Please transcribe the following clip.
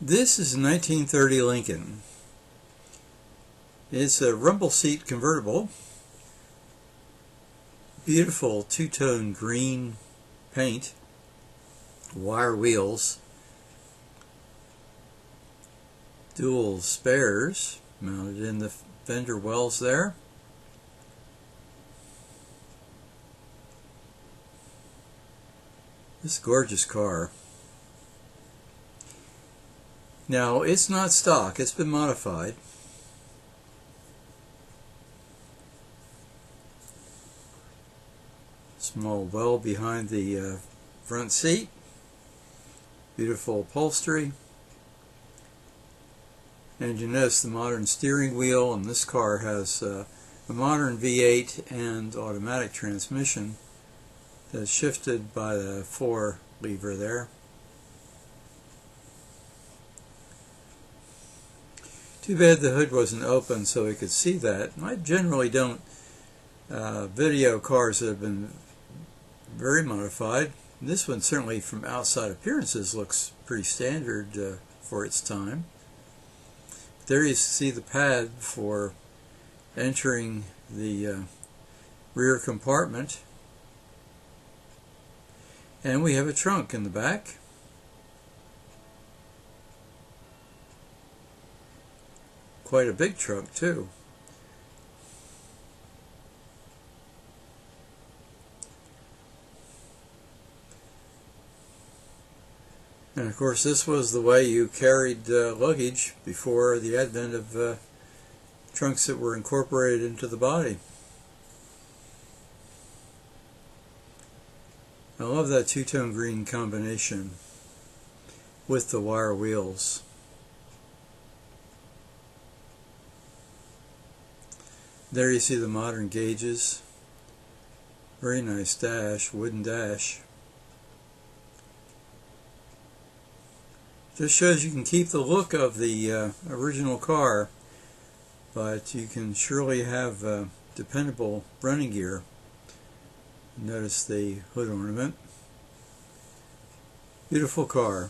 This is a 1930 Lincoln. It's a rumble seat convertible. Beautiful two-tone green paint, wire wheels, dual spares mounted in the fender wells there. This gorgeous car. Now, it's not stock, it's been modified. Small well behind the front seat. Beautiful upholstery. And you notice the modern steering wheel, and this car has a modern V8 and automatic transmission that's shifted by the 4 lever there. Too bad the hood wasn't open so we could see that. I generally don't video cars that have been very modified. This one certainly from outside appearances looks pretty standard for its time. There you see the pad for entering the rear compartment. And we have a trunk in the back. Quite a big trunk too. And of course this was the way you carried luggage before the advent of trunks that were incorporated into the body. I love that two-tone green combination with the wire wheels. There you see the modern gauges. Very nice dash, wooden dash. Just shows you can keep the look of the original car, but you can surely have dependable running gear. Notice the hood ornament. Beautiful car.